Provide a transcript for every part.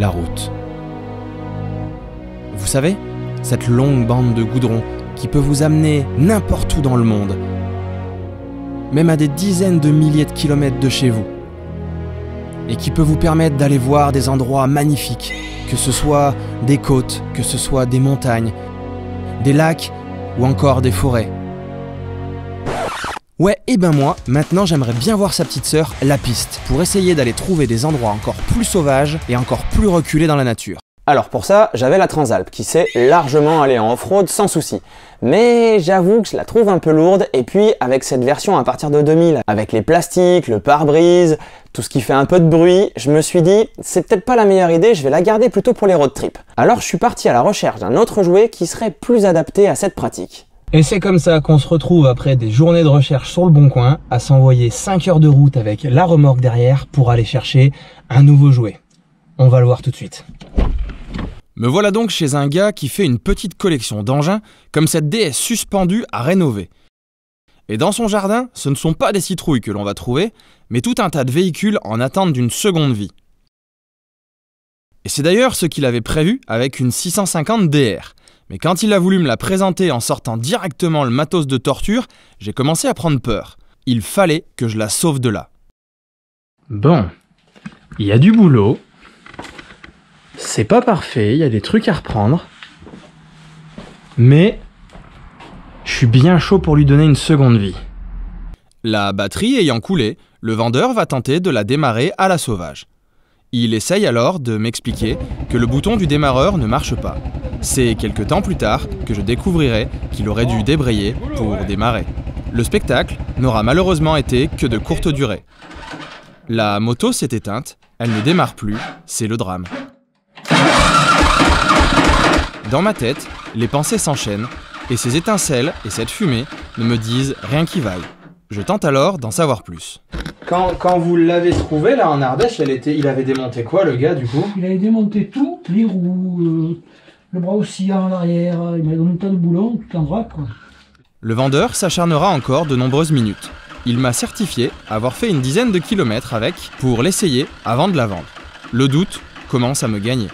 la route. Vous savez, cette longue bande de goudron qui peut vous amener n'importe où dans le monde, même à des dizaines de milliers de kilomètres de chez vous, et qui peut vous permettre d'aller voir des endroits magnifiques, que ce soit des côtes, que ce soit des montagnes, des lacs ou encore des forêts. Ouais, et ben moi, maintenant j'aimerais bien voir sa petite sœur, la piste, pour essayer d'aller trouver des endroits encore plus sauvages et encore plus reculés dans la nature. Alors pour ça, j'avais la Transalp qui sait largement aller en off-road sans souci. Mais j'avoue que je la trouve un peu lourde, et puis avec cette version à partir de 2000, avec les plastiques, le pare-brise, tout ce qui fait un peu de bruit, je me suis dit, c'est peut-être pas la meilleure idée, je vais la garder plutôt pour les road trips. Alors je suis parti à la recherche d'un autre jouet qui serait plus adapté à cette pratique. Et c'est comme ça qu'on se retrouve après des journées de recherche sur le bon coin, à s'envoyer 5 heures de route avec la remorque derrière pour aller chercher un nouveau jouet. On va le voir tout de suite. Me voilà donc chez un gars qui fait une petite collection d'engins, comme cette DS suspendue à rénover. Et dans son jardin, ce ne sont pas des citrouilles que l'on va trouver, mais tout un tas de véhicules en attente d'une seconde vie. Et c'est d'ailleurs ce qu'il avait prévu avec une 650 DR. Mais quand il a voulu me la présenter en sortant directement le matos de torture, j'ai commencé à prendre peur. Il fallait que je la sauve de là. Bon, il y a du boulot. C'est pas parfait, il y a des trucs à reprendre. Mais je suis bien chaud pour lui donner une seconde vie. La batterie ayant coulé, le vendeur va tenter de la démarrer à la sauvage. Il essaye alors de m'expliquer que le bouton du démarreur ne marche pas. C'est quelques temps plus tard que je découvrirai qu'il aurait dû débrayer pour démarrer. Le spectacle n'aura malheureusement été que de courte durée. La moto s'est éteinte, elle ne démarre plus, c'est le drame. Dans ma tête, les pensées s'enchaînent, et ces étincelles et cette fumée ne me disent rien qui vaille. Je tente alors d'en savoir plus. Quand vous l'avez trouvé là en Ardèche, il avait démonté quoi le gars du coup? Il avait démonté tout, les roues, le bras oscillant à l'arrière, il m'a donné un tas de boulons, tout en vrac quoi. Le vendeur s'acharnera encore de nombreuses minutes. Il m'a certifié avoir fait une dizaine de kilomètres avec pour l'essayer avant de la vendre. Le doute commence à me gagner.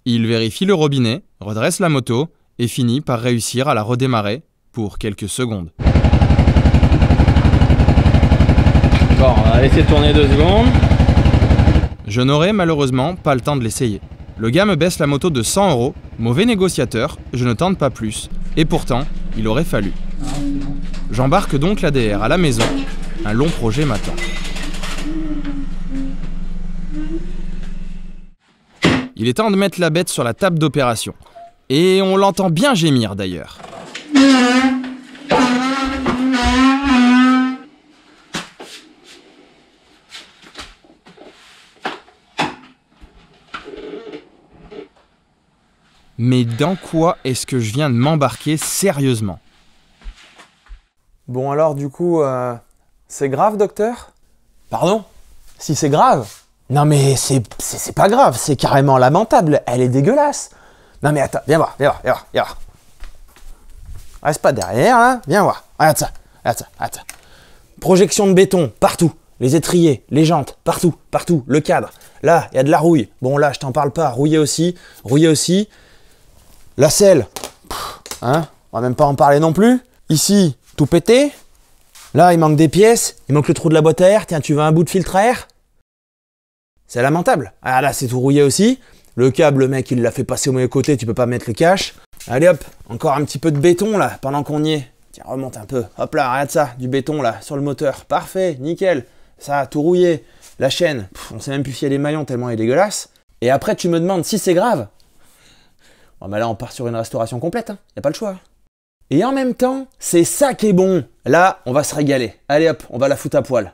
Il vérifie le robinet, redresse la moto et finit par réussir à la redémarrer pour quelques secondes. Bon, on va laisser tourner 2 secondes. Je n'aurai malheureusement pas le temps de l'essayer. Le gars me baisse la moto de 100 €, mauvais négociateur, je ne tente pas plus. Et pourtant, il aurait fallu. J'embarque donc l'ADR à la maison, un long projet m'attend. Il est temps de mettre la bête sur la table d'opération. Et on l'entend bien gémir d'ailleurs. Mais dans quoi est-ce que je viens de m'embarquer sérieusement? Bon alors du coup, c'est grave docteur? Pardon? Si c'est grave? Non mais c'est pas grave, c'est carrément lamentable, elle est dégueulasse. Non mais attends, viens voir. Reste pas derrière là, viens voir. Regarde ça. Projection de béton, partout. Les étriers, les jantes, partout. Le cadre. Là, il y a de la rouille. Bon là, je t'en parle pas, rouillé aussi. La selle, hein, on va même pas en parler non plus. Ici, tout pété. Là, il manque des pièces, il manque le trou de la boîte à air. Tiens, tu veux un bout de filtre à air? C'est lamentable. Ah là, c'est tout rouillé aussi. Le câble, le mec, il l'a fait passer au mauvais côté, tu peux pas mettre le cache. Allez hop, encore un petit peu de béton là, pendant qu'on y est. Tiens, remonte un peu. Hop là, regarde ça, du béton là, sur le moteur. Parfait, nickel. Ça, tout rouillé. La chaîne, on sait même plus fier les maillons tellement elle est dégueulasse. Et après, tu me demandes si c'est grave. Bon, bah là, on part sur une restauration complète, hein. Y a pas le choix. Et en même temps, c'est ça qui est bon. Là, on va se régaler. Allez hop, on va la foutre à poil.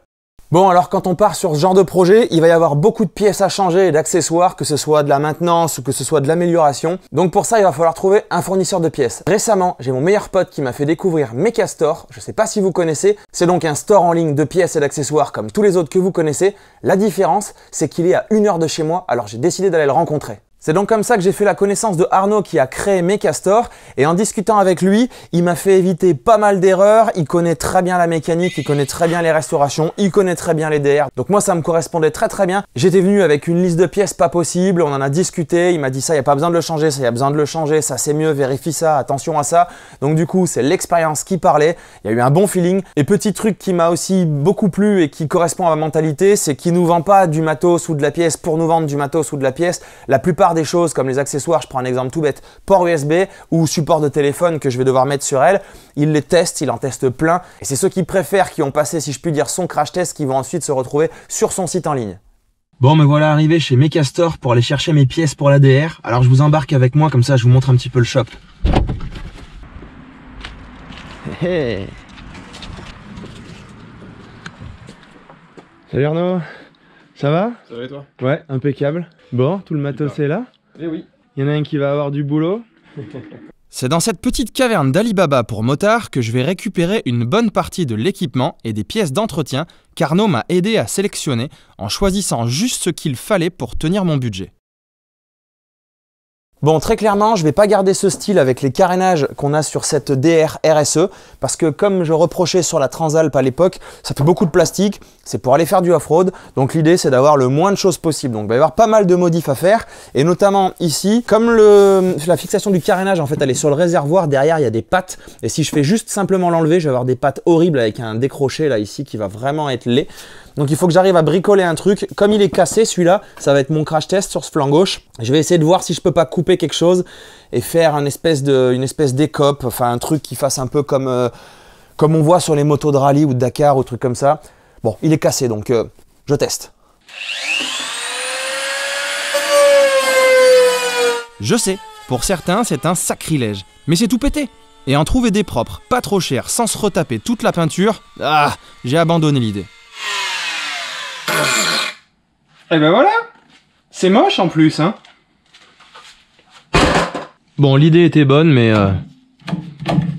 Bon, alors quand on part sur ce genre de projet, il va y avoir beaucoup de pièces à changer et d'accessoires, que ce soit de la maintenance ou que ce soit de l'amélioration. Donc pour ça, il va falloir trouver un fournisseur de pièces. Récemment, j'ai mon meilleur pote qui m'a fait découvrir Mecastore. Je sais pas si vous connaissez. C'est donc un store en ligne de pièces et d'accessoires comme tous les autres que vous connaissez. La différence, c'est qu'il est à 1 heure de chez moi, alors j'ai décidé d'aller le rencontrer. C'est donc comme ça que j'ai fait la connaissance de Arnaud qui a créé Mecastore, et en discutant avec lui, il m'a fait éviter pas mal d'erreurs. Il connaît très bien la mécanique, il connaît très bien les restaurations, il connaît très bien les DR. Donc moi ça me correspondait très bien. J'étais venu avec une liste de pièces pas possible, on en a discuté, il m'a dit ça, il n'y a pas besoin de le changer, ça, il y a besoin de le changer, ça c'est mieux, vérifie ça, attention à ça. Donc du coup c'est l'expérience qui parlait, il y a eu un bon feeling. Et petit truc qui m'a aussi beaucoup plu et qui correspond à ma mentalité, c'est qu'il nous vend pas du matos ou de la pièce pour nous vendre du matos ou de la pièce. La plupart des choses comme les accessoires, je prends un exemple tout bête, port USB ou support de téléphone que je vais devoir mettre sur elle, il les teste, il en teste plein, et c'est ceux qui préfèrent, qui ont passé, si je puis dire, son crash test, qui vont ensuite se retrouver sur son site en ligne. Bon, me voilà arrivé chez Mecastore pour aller chercher mes pièces pour l'ADR. Alors je vous embarque avec moi, comme ça je vous montre un petit peu le shop. Hey. Salut Arnaud, ça va? Ça va et toi? Ouais, impeccable. Bon, tout le matos est là? Eh oui. Il y en a un qui va avoir du boulot. C'est dans cette petite caverne d'Alibaba pour motards que je vais récupérer une bonne partie de l'équipement et des pièces d'entretien qu'Arnaud m'a aidé à sélectionner en choisissant juste ce qu'il fallait pour tenir mon budget. Bon, très clairement, je ne vais pas garder ce style avec les carénages qu'on a sur cette DR RSE parce que comme je reprochais sur la Transalp à l'époque, ça fait beaucoup de plastique, c'est pour aller faire du off-road. Donc l'idée, c'est d'avoir le moins de choses possible. Donc il va y avoir pas mal de modifs à faire et notamment ici, comme la fixation du carénage, en fait, elle est sur le réservoir, derrière, il y a des pattes. Et si je fais juste simplement l'enlever, je vais avoir des pattes horribles avec un décroché là ici qui va vraiment être laid. Donc il faut que j'arrive à bricoler un truc. Comme il est cassé celui-là, ça va être mon crash test sur ce flanc gauche. Je vais essayer de voir si je peux pas couper quelque chose et faire une espèce d'écope, enfin un truc qui fasse un peu comme on voit sur les motos de rallye ou de Dakar ou trucs comme ça. Bon, il est cassé donc je teste. Je sais, pour certains c'est un sacrilège, mais c'est tout pété. Et en trouver des propres, pas trop chers, sans se retaper toute la peinture, j'ai abandonné l'idée. Et ben voilà, c'est moche en plus, hein. Bon, l'idée était bonne, mais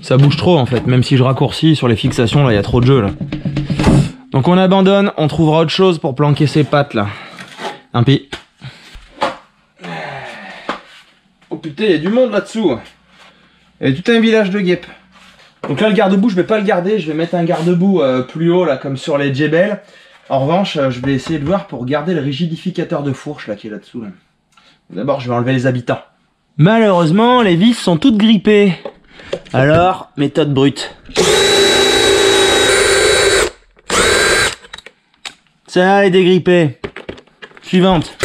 ça bouge trop en fait. Même si je raccourcis sur les fixations, là, il y a trop de jeu là. Donc on abandonne, on trouvera autre chose pour planquer ces pattes là. Un pi. Oh putain, il y a du monde là-dessous. Il y a tout un village de guêpes. Donc là, le garde-boue, je vais pas le garder, je vais mettre un garde-boue plus haut là, comme sur les Jebel. En revanche, je vais essayer de voir pour garder le rigidificateur de fourche là qui est là-dessous. Là. D'abord, je vais enlever les habitants. Malheureusement, les vis sont toutes grippées. Alors, méthode brute. Ça est dégrippé. Suivante.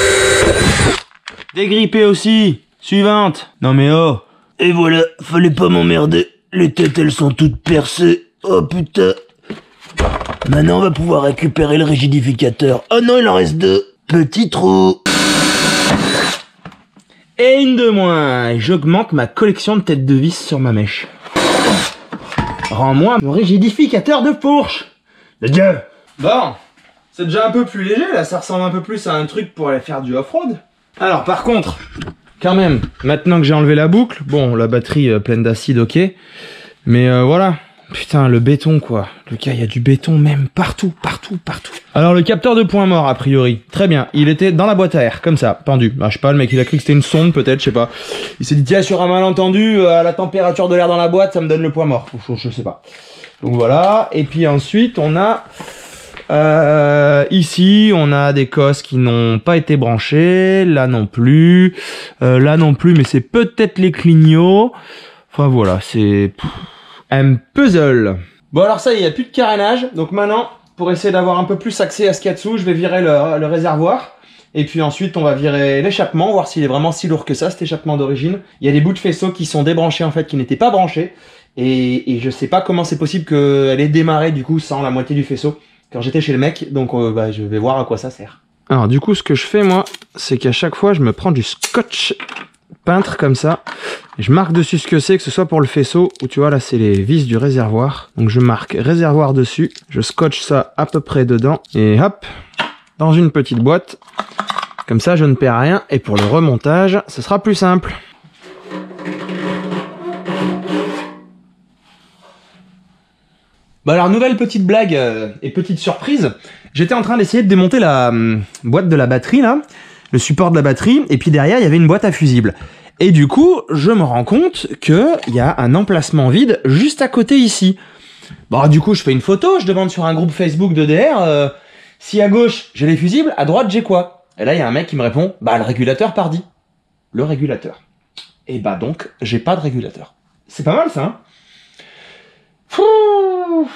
Dégrippé aussi. Suivante. Non mais oh. Et voilà, fallait pas m'emmerder. Les têtes, elles sont toutes percées. Oh putain. Maintenant, on va pouvoir récupérer le rigidificateur. Oh non, il en reste 2. Petit trou. Et une de moins. Et j'augmente ma collection de têtes de vis sur ma mèche. Rends-moi mon rigidificateur de fourche. De Dieu. Bon, c'est déjà un peu plus léger, là. Ça ressemble un peu plus à un truc pour aller faire du off-road. Alors, par contre, quand même, maintenant que j'ai enlevé la boucle, bon, la batterie pleine d'acide, ok. Mais voilà. Putain, le béton, quoi. Le gars, il y a du béton même partout. Alors, le capteur de point mort, a priori. Très bien. Il était dans la boîte à air, comme ça, pendu. Bah, je sais pas, le mec, il a cru que c'était une sonde, peut-être, je sais pas. Il s'est dit, tiens, sur un malentendu, à la température de l'air dans la boîte, ça me donne le point mort. Je sais pas. Donc, voilà. Et puis ensuite, on a... ici, on a des cosses qui n'ont pas été branchées. Là non plus. Là non plus, mais c'est peut-être les clignots. Enfin, voilà, c'est... un puzzle. Bon alors ça, il n'y a plus de carénage. Donc maintenant, pour essayer d'avoir un peu plus accès à ce qu'il y a dessous, je vais virer le réservoir. Et puis ensuite, on va virer l'échappement, voir s'il est vraiment si lourd que ça, cet échappement d'origine. Il y a des bouts de faisceau qui sont débranchés en fait, qui n'étaient pas branchés. Et je sais pas comment c'est possible qu'elle ait démarré du coup sans la moitié du faisceau quand j'étais chez le mec. Donc je vais voir à quoi ça sert. Alors du coup, ce que je fais moi, c'est qu'à chaque fois, je me prends du scotch peintre comme ça. Et je marque dessus ce que c'est, que ce soit pour le faisceau, ou tu vois là c'est les vis du réservoir. Donc je marque réservoir dessus, je scotche ça à peu près dedans, et hop, dans une petite boîte. Comme ça je ne perds rien, et pour le remontage, ce sera plus simple. Bah alors nouvelle petite blague et petite surprise, j'étais en train d'essayer de démonter la boîte de la batterie là. le support de la batterie, et puis derrière, il y avait une boîte à fusibles. Et du coup, je me rends compte qu'il y a un emplacement vide juste à côté ici. Bon, du coup, je fais une photo, je demande sur un groupe Facebook d'EDR, si à gauche, j'ai les fusibles, à droite, j'ai quoi? Et là, il y a un mec qui me répond, bah, le régulateur pardi. Le régulateur. Et bah donc, j'ai pas de régulateur. C'est pas mal, ça, hein? Pouh.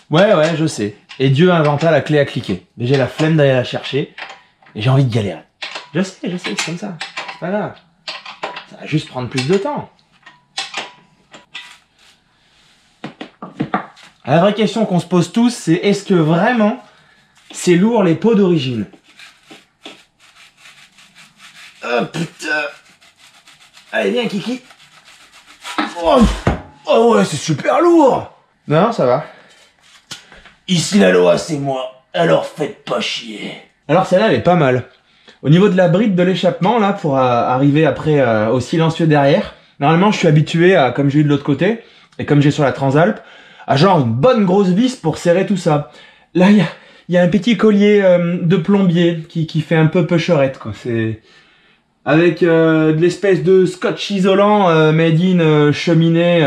Ouais, je sais. Et Dieu inventa la clé à cliquer. Mais j'ai la flemme d'aller la chercher. Et j'ai envie de galérer. Je sais, c'est comme ça. C'est pas grave. Ça va juste prendre plus de temps. La vraie question qu'on se pose tous, c'est est-ce que vraiment c'est lourd les pots d'origine? Oh putain. Allez, viens, Kiki. Oh ouais, c'est super lourd. Non, ça va. Ici la loi, c'est moi. Alors faites pas chier. Alors celle-là, elle est pas mal. Au niveau de la bride de l'échappement, là, pour arriver après au silencieux derrière, normalement, je suis habitué à, comme j'ai eu de l'autre côté, et comme j'ai sur la Transalp, à genre une bonne grosse vis pour serrer tout ça. Là, il y a un petit collier de plombier qui fait un peu peucherette, quoi. C'est avec de l'espèce de scotch isolant made in cheminée.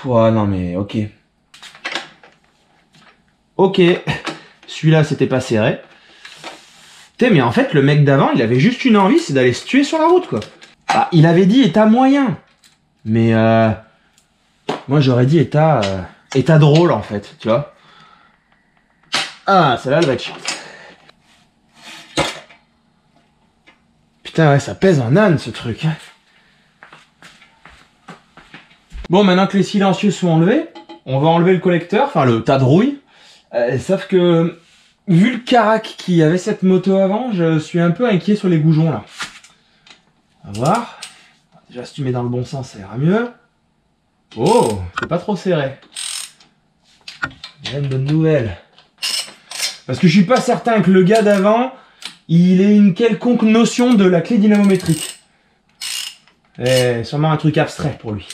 Ouais, non mais ok. Ok, celui-là c'était pas serré. Mais en fait, le mec d'avant, il avait juste une envie, c'est d'aller se tuer sur la route, quoi. Ah, il avait dit état moyen. Mais moi j'aurais dit état drôle en fait, tu vois. Ah, celle-là elle va être chiante. Putain ouais, ça pèse un âne ce truc. Bon, maintenant que les silencieux sont enlevés, on va enlever le collecteur, enfin le tas de rouille. Sauf que vu le carac qui avait cette moto avant, je suis un peu inquiet sur les goujons là. On va voir. Déjà si tu mets dans le bon sens, ça ira mieux. Oh, c'est pas trop serré. J'ai une bonne nouvelle. Parce que je suis pas certain que le gars d'avant, il ait une quelconque notion de la clé dynamométrique. C'est sûrement un truc abstrait pour lui.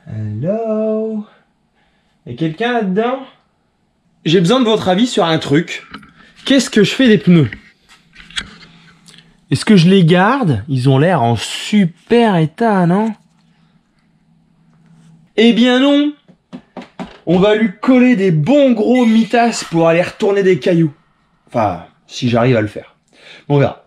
Hello? Y'a quelqu'un là-dedans? J'ai besoin de votre avis sur un truc. Qu'est-ce que je fais des pneus? Est-ce que je les garde? Ils ont l'air en super état, non? Eh bien non! On va lui coller des bons gros mitas pour aller retourner des cailloux. Enfin, si j'arrive à le faire. Bon, on verra.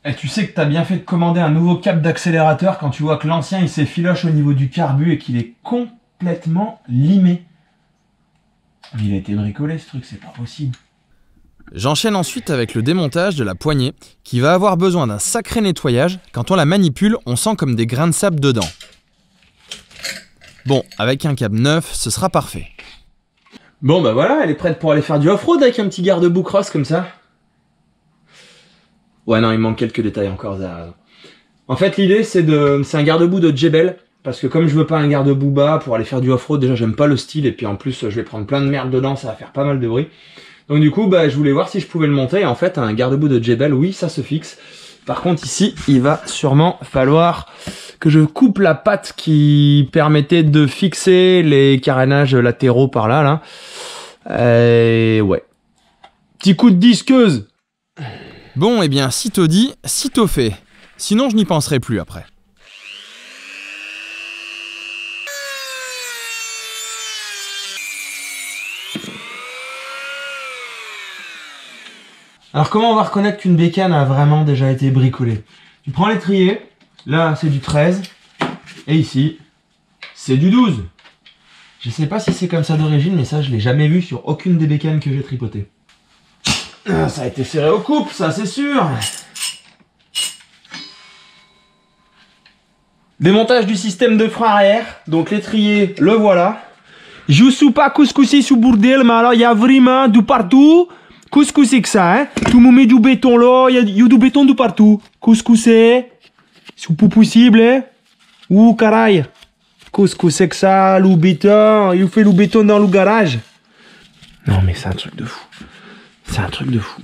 Et tu sais que t'as bien fait de commander un nouveau câble d'accélérateur quand tu vois que l'ancien il s'effiloche au niveau du carbu et qu'il est complètement limé. Il a été bricolé ce truc, c'est pas possible. J'enchaîne ensuite avec le démontage de la poignée qui va avoir besoin d'un sacré nettoyage. Quand on la manipule, on sent comme des grains de sable dedans. Bon, avec un câble neuf, ce sera parfait. Bon bah voilà, elle est prête pour aller faire du off-road avec un petit garde-boue cross comme ça. Ouais non, il manque quelques détails encore, ça a raison. En fait l'idée c'est un garde-boue de Jebel. Parce que comme je veux pas un garde-boue bas pour aller faire du off-road, déjà j'aime pas le style et puis en plus je vais prendre plein de merde dedans, ça va faire pas mal de bruit. Donc du coup bah je voulais voir si je pouvais le monter et en fait un garde-boue de Jebel, oui ça se fixe. Par contre ici il va sûrement falloir que je coupe la patte qui permettait de fixer les carénages latéraux par là. Ouais. Petit coup de disqueuse. Bon, eh bien, sitôt dit, sitôt fait. Sinon, je n'y penserai plus après. Alors comment on va reconnaître qu'une bécane a vraiment déjà été bricolée? Tu prends l'étrier, là c'est du 13, et ici c'est du 12. Je sais pas si c'est comme ça d'origine, mais ça je l'ai jamais vu sur aucune des bécanes que j'ai tripotées. Ah, ça a été serré au couple, ça c'est sûr. Démontage du système de frein arrière, donc l'étrier, le voilà. Je ne suis pas couscoussé sous bordel, mais alors il y a vraiment du partout. Couscoussé que ça, hein. Tout me met du béton là, il y a du béton de partout. Couscoussé, c'est pas possible, hein. Ouh, caraï. Couscoussé que ça, le béton, il fait le béton dans le garage. Non mais c'est un truc de fou. C'est un truc de fou.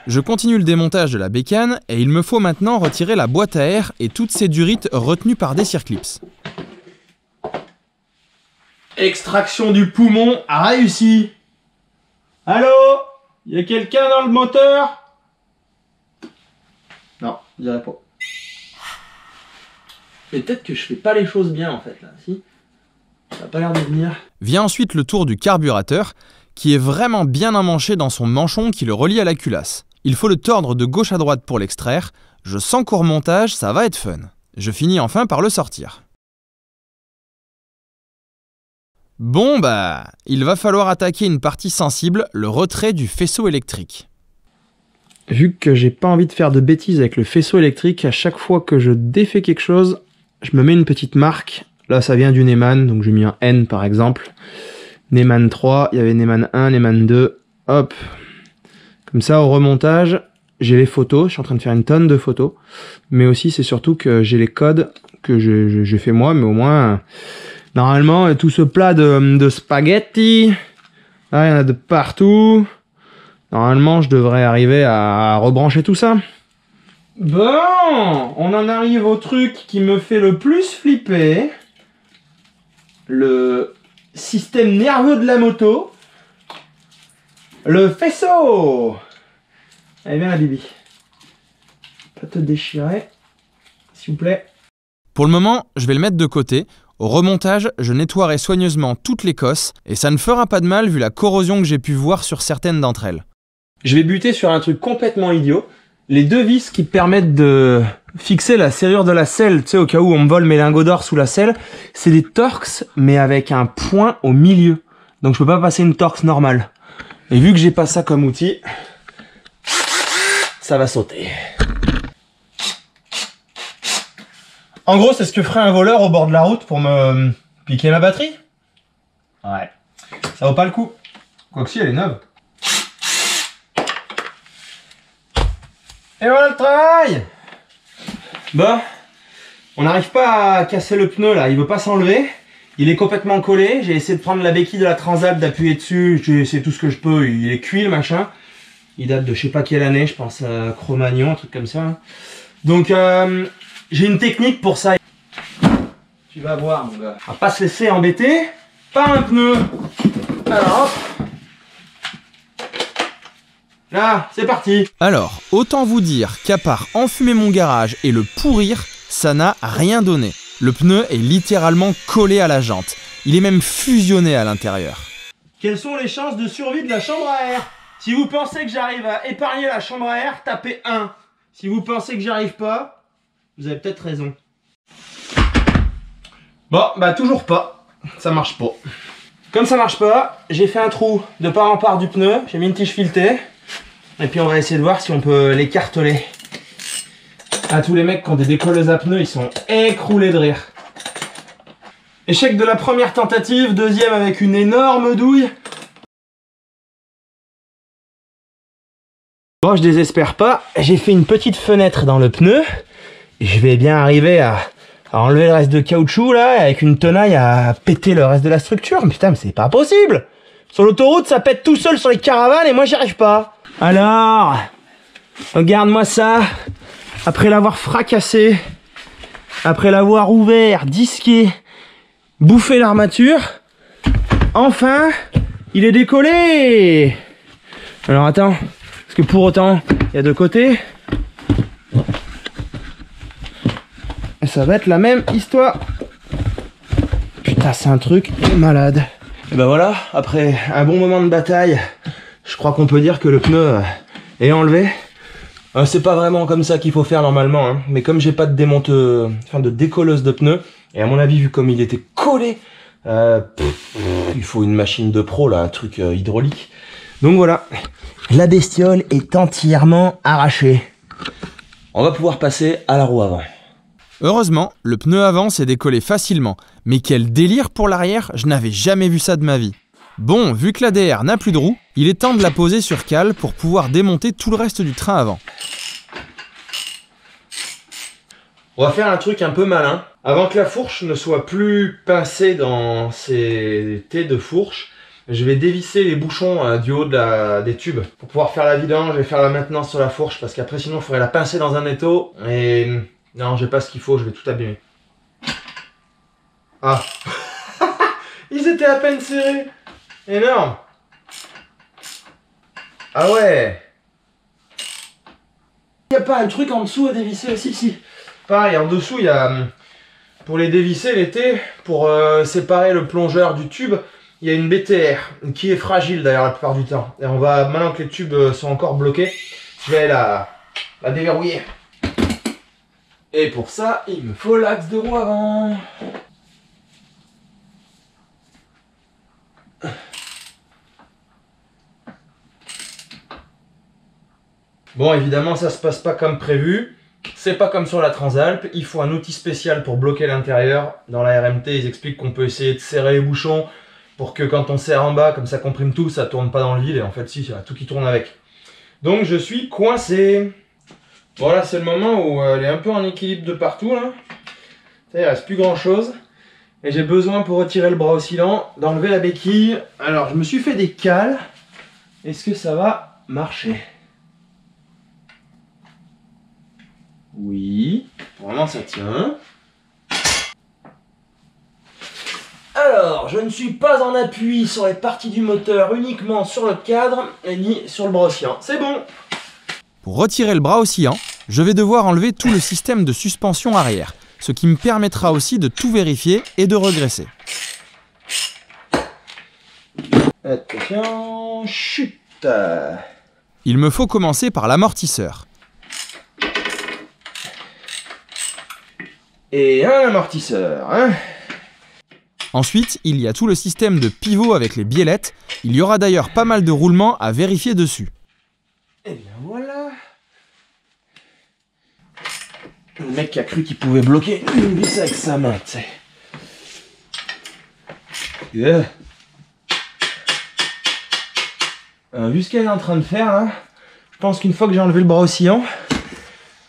Je continue le démontage de la bécane et il me faut maintenant retirer la boîte à air et toutes ces durites retenues par des circlips. Extraction du poumon a réussi. Allô? Y a quelqu'un dans le moteur? Non, je dirais pas. Mais peut-être que je fais pas les choses bien en fait là, si? Ça a pas l'air de venir. Vient ensuite le tour du carburateur, qui est vraiment bien emmanché dans son manchon qui le relie à la culasse. Il faut le tordre de gauche à droite pour l'extraire. Je sens qu'au remontage, ça va être fun. Je finis enfin par le sortir. Bon bah, il va falloir attaquer une partie sensible, le retrait du faisceau électrique. Vu que j'ai pas envie de faire de bêtises avec le faisceau électrique, à chaque fois que je défais quelque chose, je me mets une petite marque. Là, ça vient du Neyman, donc j'ai mis un N par exemple. Neyman 3, il y avait Neyman 1, Neyman 2, hop. Comme ça, au remontage, j'ai les photos, je suis en train de faire une tonne de photos. Mais aussi, c'est surtout que j'ai les codes que j'ai fait moi, mais au moins, normalement, tout ce plat de spaghetti, là, il y en a de partout. Normalement, je devrais arriver à rebrancher tout ça. Bon, on en arrive au truc qui me fait le plus flipper. Le système nerveux de la moto. Le faisceau. Allez, viens là, Bibi. Pas te déchirer, s'il vous plaît. Pour le moment, je vais le mettre de côté. Au remontage, je nettoierai soigneusement toutes les cosses et ça ne fera pas de mal vu la corrosion que j'ai pu voir sur certaines d'entre elles. Je vais buter sur un truc complètement idiot. Les deux vis qui permettent de fixer la serrure de la selle, tu sais, au cas où on me vole mes lingots d'or sous la selle, c'est des Torx, mais avec un point au milieu. Donc je peux pas passer une Torx normale. Et vu que j'ai pas ça comme outil, ça va sauter. En gros, c'est ce que ferait un voleur au bord de la route pour me piquer ma batterie. Ouais. Ça vaut pas le coup. Quoique si, elle est neuve. Et voilà le travail. Bon, on n'arrive pas à casser le pneu là, il veut pas s'enlever. Il est complètement collé, j'ai essayé de prendre la béquille de la Transat, d'appuyer dessus, j'ai essayé tout ce que je peux, il est cuit le machin. Il date de je sais pas quelle année, je pense à Cro-Magnon, un truc comme ça. Donc j'ai une technique pour ça. Tu vas voir mon gars. On va pas se laisser embêter par un pneu. Alors hop. Là, c'est parti. Alors, autant vous dire qu'à part enfumer mon garage et le pourrir, ça n'a rien donné. Le pneu est littéralement collé à la jante. Il est même fusionné à l'intérieur. Quelles sont les chances de survie de la chambre à air? Si vous pensez que j'arrive à épargner la chambre à air, tapez 1. Si vous pensez que j'y arrive pas, vous avez peut-être raison. Bon, bah toujours pas. Ça marche pas. Comme ça marche pas, j'ai fait un trou de part en part du pneu. J'ai mis une tige filetée. Et puis on va essayer de voir si on peut l'écarteler. Ah, tous les mecs qui ont des décolleuses à pneus, ils sont écroulés de rire. Échec de la première tentative, deuxième avec une énorme douille. Bon, je désespère pas, j'ai fait une petite fenêtre dans le pneu. Et je vais bien arriver à enlever le reste de caoutchouc là, avec une tenaille à péter le reste de la structure. Mais putain, mais c'est pas possible. Sur l'autoroute, ça pète tout seul sur les caravanes et moi j'y arrive pas. Alors, regarde-moi ça. Après l'avoir fracassé, après l'avoir ouvert, disqué, bouffé l'armature, enfin, il est décollé. Alors attends, parce que pour autant, il y a deux côtés. Et ça va être la même histoire. Putain, c'est un truc de malade. Et ben voilà, après un bon moment de bataille, je crois qu'on peut dire que le pneu est enlevé. C'est pas vraiment comme ça qu'il faut faire normalement, hein. Mais comme j'ai pas de de décolleuse de pneus, et à mon avis vu comme il était collé, il faut une machine de pro là, un truc hydraulique. Donc voilà, la bestiole est entièrement arrachée. On va pouvoir passer à la roue avant. Heureusement, le pneu avant s'est décollé facilement, mais quel délire pour l'arrière, je n'avais jamais vu ça de ma vie. Bon, vu que l'ADR n'a plus de roue, il est temps de la poser sur cale pour pouvoir démonter tout le reste du train avant. On va faire un truc un peu malin. Avant que la fourche ne soit plus pincée dans ses tés de fourche, Je vais dévisser les bouchons du haut des tubes pour pouvoir faire la vidange et faire la maintenance sur la fourche parce qu'après sinon il faudrait la pincer dans un étau et non j'ai pas ce qu'il faut, je vais tout abîmer. Ah ils étaient à peine serrés. Énorme. Ah ouais. Il n'y a pas un truc en dessous à dévisser aussi? Si. Pareil, en dessous il y a, pour les dévisser l'été, pour séparer le plongeur du tube, il y a une BTR qui est fragile d'ailleurs la plupart du temps. Et on va, maintenant que les tubes sont encore bloqués, je vais la déverrouiller. Et pour ça, il me faut l'axe de roue avant. Bon, évidemment, ça se passe pas comme prévu. C'est pas comme sur la Transalp. Il faut un outil spécial pour bloquer l'intérieur. Dans la RMT, ils expliquent qu'on peut essayer de serrer les bouchons pour que quand on serre en bas, comme ça comprime tout, ça tourne pas dans le vide. Et en fait, si, il y a tout qui tourne avec. Donc, je suis coincé. Voilà, c'est le moment où elle est un peu en équilibre de partout. Là. Il reste plus grand chose. Et j'ai besoin, pour retirer le bras oscillant, d'enlever la béquille. Alors, je me suis fait des cales. Est-ce que ça va marcher? Oui, vraiment ça tient. Alors, je ne suis pas en appui sur les parties du moteur, uniquement sur le cadre et ni sur le bras oscillant. C'est bon. Pour retirer le bras oscillant, je vais devoir enlever tout le système de suspension arrière, ce qui me permettra aussi de tout vérifier et de regresser. Attention, chute. Il me faut commencer par l'amortisseur. Et un amortisseur, hein. Ensuite, il y a tout le système de pivot avec les biellettes. Il y aura d'ailleurs pas mal de roulements à vérifier dessus. Et bien voilà. Le mec qui a cru qu'il pouvait bloquer une vis avec sa main, tu sais. Yeah. Vu ce qu'elle est en train de faire là, je pense qu'une fois que j'ai enlevé le bras oscillant,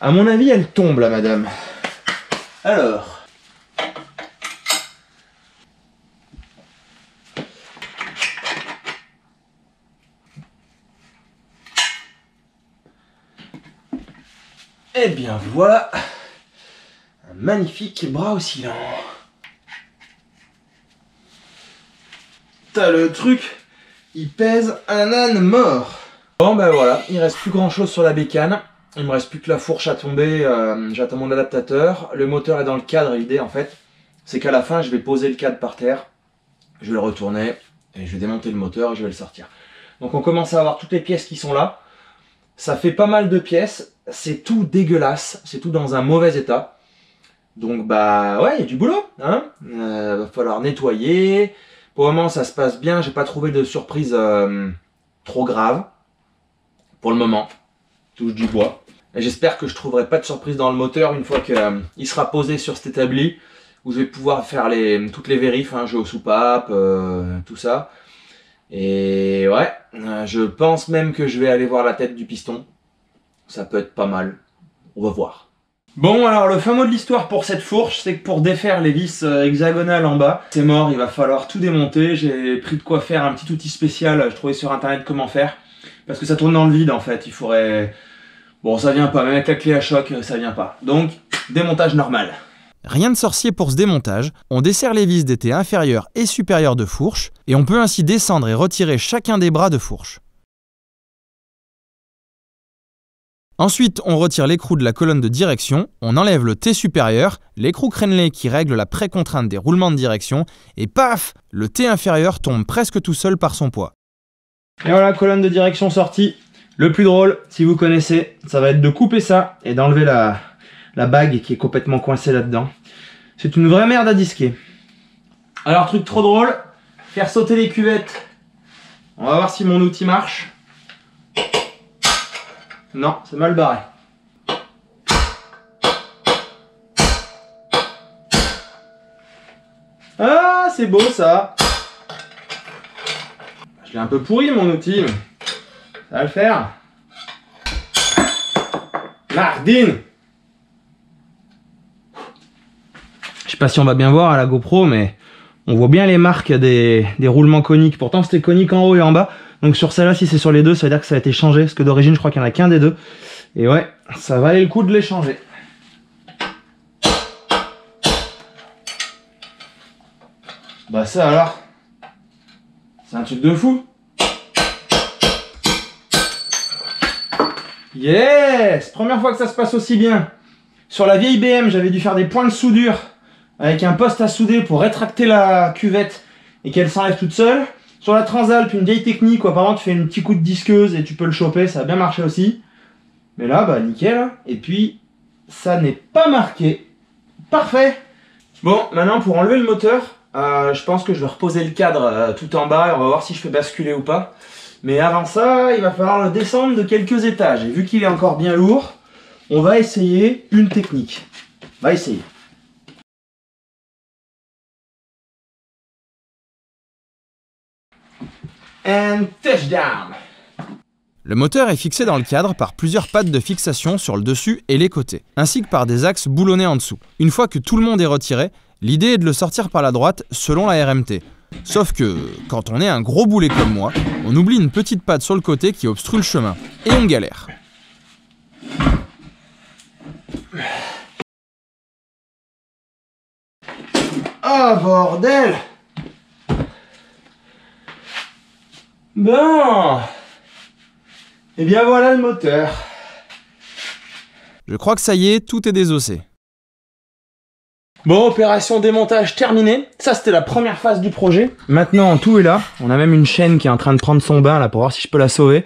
à mon avis elle tombe là madame. Alors. Eh bien voilà, un magnifique bras oscillant. T'as le truc, il pèse un âne mort. Bon ben voilà, il reste plus grand chose sur la bécane. Il me reste plus que la fourche à tomber, j'attends mon adaptateur. Le moteur est dans le cadre, l'idée en fait, c'est qu'à la fin je vais poser le cadre par terre, je vais le retourner et je vais démonter le moteur et je vais le sortir. Donc on commence à avoir toutes les pièces qui sont là. Ça fait pas mal de pièces, c'est tout dégueulasse, c'est tout dans un mauvais état. Donc bah ouais, il y a du boulot, hein. Va falloir nettoyer. Pour le moment ça se passe bien, j'ai pas trouvé de surprise trop grave. Pour le moment, touche du bois. Et j'espère que je trouverai pas de surprise dans le moteur une fois qu'il sera posé sur cet établi, où je vais pouvoir faire toutes les vérifs, hein, jeu aux soupapes, tout ça. Et ouais, je pense même que je vais aller voir la tête du piston. Ça peut être pas mal. On va voir. Bon, alors le fin mot de l'histoire pour cette fourche, c'est que pour défaire les vis hexagonales en bas, c'est mort, il va falloir tout démonter. J'ai pris de quoi faire un petit outil spécial, je trouvais sur internet comment faire. Parce que ça tourne dans le vide en fait, il faudrait... Bon, ça vient pas, même avec la clé à choc, ça vient pas. Donc, démontage normal. Rien de sorcier pour ce démontage, on desserre les vis d'été inférieure et supérieure de fourche, et on peut ainsi descendre et retirer chacun des bras de fourche. Ensuite, on retire l'écrou de la colonne de direction, on enlève le T supérieur, l'écrou crénelé qui règle la précontrainte des roulements de direction, et paf, le T inférieur tombe presque tout seul par son poids. Et voilà, colonne de direction sortie. Le plus drôle, si vous connaissez, ça va être de couper ça et d'enlever la bague qui est complètement coincée là-dedans. C'est une vraie merde à disquer. Alors, truc trop drôle, faire sauter les cuvettes. On va voir si mon outil marche. Non, c'est mal barré. Ah, c'est beau ça. Je l'ai un peu pourri mon outil, mais ça va le faire. Mardine. Je sais pas si on va bien voir à la GoPro, mais On voit bien les marques des roulements coniques. Pourtant c'était conique en haut et en bas. Donc sur celle-là, si c'est sur les deux, ça veut dire que ça a été changé. Parce que d'origine, je crois qu'il n'y en a qu'un des deux. Et ouais, ça valait le coup de les changer. Bah ça alors, c'est un truc de fou. Yes! Première fois que ça se passe aussi bien. Sur la vieille BM, j'avais dû faire des points de soudure avec un poste à souder pour rétracter la cuvette et qu'elle s'enlève toute seule. Sur la Transalp, une vieille technique où apparemment tu fais un petit coup de disqueuse et tu peux le choper, ça a bien marché aussi. Mais là, bah nickel. Et puis, ça n'est pas marqué. Parfait! Bon, maintenant pour enlever le moteur, je pense que je vais reposer le cadre tout en bas et on va voir si je fais basculer ou pas. Mais avant ça, il va falloir le descendre de quelques étages. Et vu qu'il est encore bien lourd, on va essayer une technique. On va essayer. And touchdown! Le moteur est fixé dans le cadre par plusieurs pattes de fixation sur le dessus et les côtés, ainsi que par des axes boulonnés en dessous. Une fois que tout le monde est retiré, l'idée est de le sortir par la droite selon la RMT. Sauf que, quand on est un gros boulet comme moi, on oublie une petite patte sur le côté qui obstrue le chemin. Et on galère. Oh bordel! Bon! Et bien voilà le moteur. Je crois que ça y est, tout est désossé. Bon, opération démontage terminée. Ça, c'était la première phase du projet. Maintenant, tout est là. On a même une chaîne qui est en train de prendre son bain là pour voir si je peux la sauver.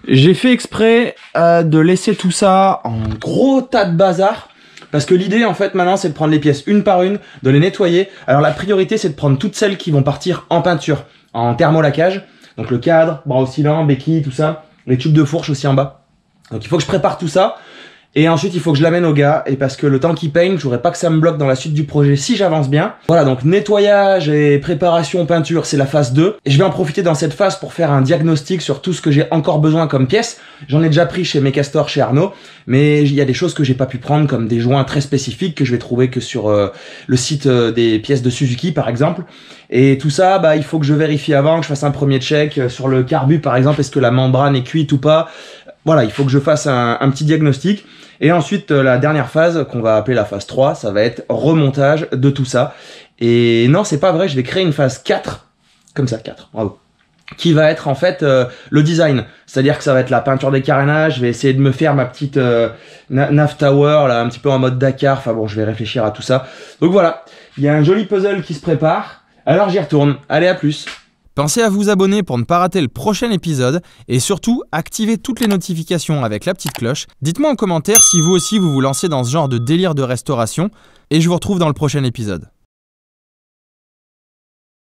J'ai fait exprès de laisser tout ça en gros tas de bazar. Parce que l'idée, en fait, maintenant, c'est de prendre les pièces une par une, de les nettoyer. Alors, la priorité, c'est de prendre toutes celles qui vont partir en peinture, en thermolaquage. Donc, le cadre, bras oscillants, béquilles, tout ça. Les tubes de fourche aussi en bas. Donc, il faut que je prépare tout ça. Et ensuite, il faut que je l'amène au gars. Et parce que le temps qu'il peigne, je voudrais pas que ça me bloque dans la suite du projet si j'avance bien. Voilà, donc nettoyage et préparation peinture, c'est la phase 2. Et je vais en profiter dans cette phase pour faire un diagnostic sur tout ce que j'ai encore besoin comme pièces. J'en ai déjà pris chez Mecastor, chez Arnaud. Mais il y a des choses que j'ai pas pu prendre, comme des joints très spécifiques que je vais trouver que sur le site des pièces de Suzuki, par exemple. Et tout ça, bah, il faut que je vérifie avant, que je fasse un premier check sur le carbu, par exemple. Est-ce que la membrane est cuite ou pas? Voilà, il faut que je fasse un petit diagnostic. Et ensuite, la dernière phase, qu'on va appeler la phase 3, ça va être remontage de tout ça. Et non, c'est pas vrai, je vais créer une phase 4, comme ça, 4, bravo, qui va être en fait le design. C'est-à-dire que ça va être la peinture des carénages, je vais essayer de me faire ma petite nav tower, là, un petit peu en mode Dakar. Enfin bon, je vais réfléchir à tout ça. Donc voilà, il y a un joli puzzle qui se prépare. Alors j'y retourne. Allez, à plus. Pensez à vous abonner pour ne pas rater le prochain épisode et surtout activez toutes les notifications avec la petite cloche. Dites-moi en commentaire si vous aussi vous vous lancez dans ce genre de délire de restauration et je vous retrouve dans le prochain épisode.